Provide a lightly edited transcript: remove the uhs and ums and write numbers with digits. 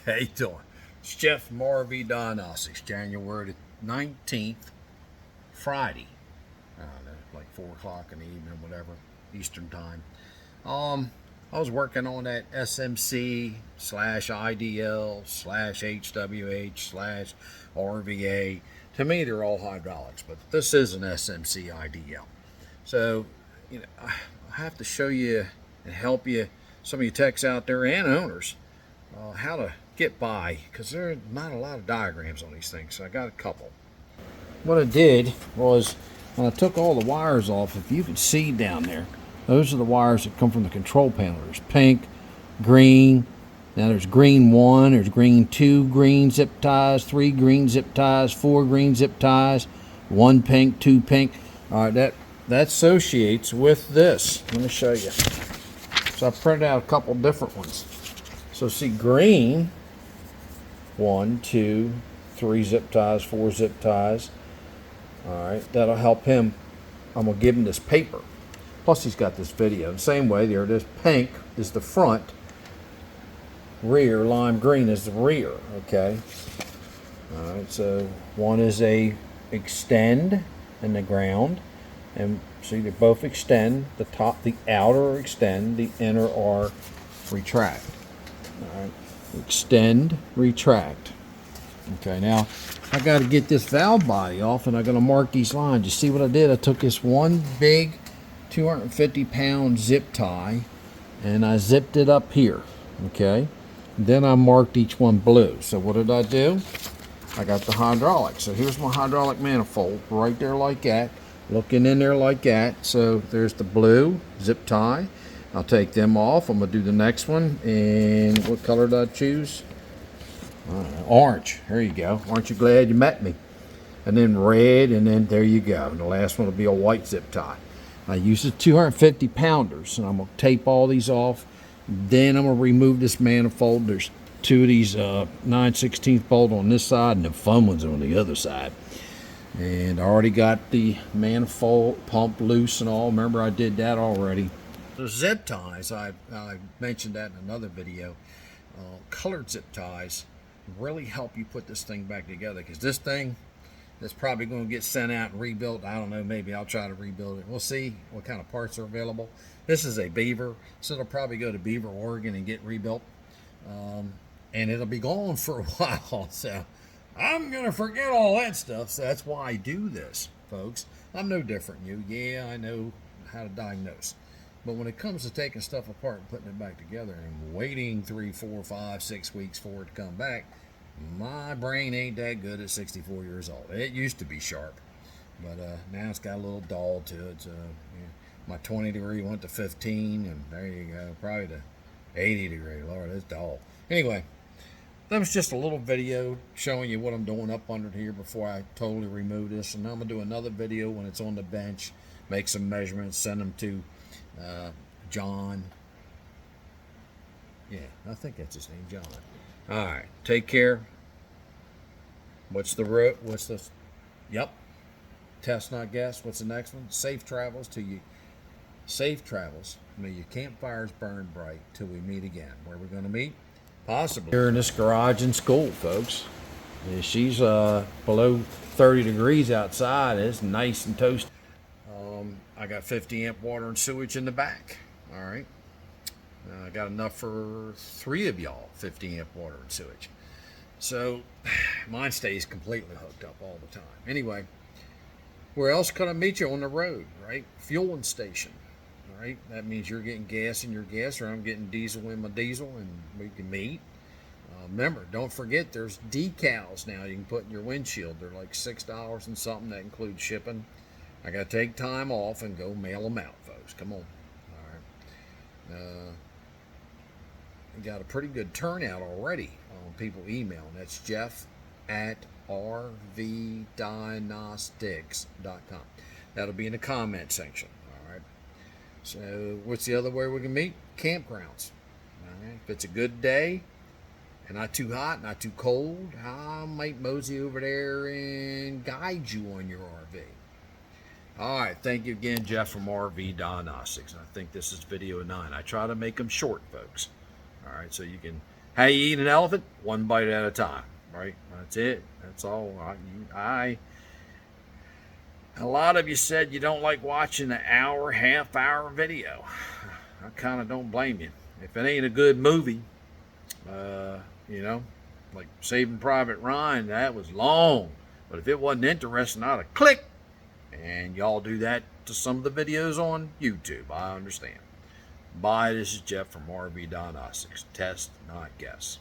How you doing? It's Jeff from RV Diagnostics, January the 19th, Friday. I don't know, like 4 o'clock in the evening, whatever, Eastern time. I was working on that SMC slash IDL slash HWH slash RVA. To me, they're all hydraulics, but this is an SMC IDL. So, I have to show you and help you, some of you techs out there and owners, how to get by, because there are not a lot of diagrams on these things, so I got a couple. What I did was, when I took all the wires off, if you can see down there, those are the wires that come from the control panel. There's pink, green, now there's green 1, there's green 2 green zip ties, 3 green zip ties, 4 green zip ties, 1 pink, 2 pink. All right, that associates with this. Let me show you. So I printed out a couple different ones. So see, green, 1, 2, 3 zip ties, 4 zip ties. All right, that'll help him. I'm gonna give him this paper. Plus he's got this video. The same way, there it is. Pink is the front. Rear, lime green is the rear, okay? All right, so one is a extend in the ground. And see, they both extend. The top, the outer extend, the inner are retract. All right, extend, retract. Okay, now I got to get this valve body off, and I'm going to mark these lines. You see what I did? I took this one big 250-pound zip tie, and I zipped it up here. Okay, then I marked each one blue. So what did I do? I got the hydraulic. So here's my hydraulic manifold right there like that, looking in there like that. So there's the blue zip tie. I'll take them off. I'm gonna do the next one. And what color did I choose? Orange. There you go. Aren't you glad you met me? And then red, and then there you go. And the last one will be a white zip tie. I use the 250 pounders, and I'm gonna tape all these off. Then I'm gonna remove this manifold. There's 2 of these 9/16 bolt on this side, and the fun ones on the other side. And I already got the manifold pump loose and all. Remember, I did that already. The zip ties, I mentioned that in another video. Colored zip ties really help you put this thing back together, because this thing is probably going to get sent out and rebuilt. I don't know, maybe I'll try to rebuild it. We'll see what kind of parts are available. This is a Beaver, so it'll probably go to Beaver, Oregon and get rebuilt. And it'll be gone for a while, so I'm going to forget all that stuff. So that's why I do this, folks. I'm no different than you. Yeah, I know how to diagnose. But when it comes to taking stuff apart and putting it back together and waiting 3, 4, 5, 6 weeks for it to come back, my brain ain't that good at 64 years old. It used to be sharp, but now it's got a little dull to it. So yeah, my 20 degree went to 15, and there you go, probably to 80 degree. Lord, it's dull. Anyway, that was just a little video showing you what I'm doing up under here before I totally remove this. And I'm going to do another video when it's on the bench, make some measurements, send them to John. Yeah, I think that's his name, John. All right, take care. What's the route? What's the? Yep. Test not guess. What's the next one? Safe travels to you. Safe travels. May your campfires burn bright till we meet again. Where we're going to meet? Possibly here in this garage in school, folks. Yeah, she's below 30 degrees outside. It's nice and toasty. I got 50 amp water and sewage in the back. All right. I got enough for 3 of y'all, 50 amp water and sewage. So mine stays completely hooked up all the time. Anyway, where else could I meet you? On the road, right? Fueling station. All right. That means you're getting gas in your gas, or I'm getting diesel in my diesel, and we can meet. Remember, don't forget there's decals now you can put in your windshield. They're like $6 and something. That includes shipping. I got to take time off and go mail them out, folks. Come on. All right. We got a pretty good turnout already on people emailing. That's Jeff at rvdiagnostics.com. That'll be in the comment section. All right. So what's the other way we can meet? Campgrounds. All right. If it's a good day and not too hot, not too cold, I might mosey over there and guide you on your RV. All right, thank you again, Jeff from RV Diagnostics. I think this is video 9. I try to make them short, folks. All right, so you can How you eat an elephant? One bite at a time, right? That's it. That's all. A lot of you said you don't like watching an hour, half-hour video. I kind of don't blame you. If it ain't a good movie, you know, like Saving Private Ryan, that was long. But if it wasn't interesting, I'd have clicked. And y'all do that to some of the videos on YouTube. I understand. Bye. This is Jeff from RV Diagnostics. Test, not guess.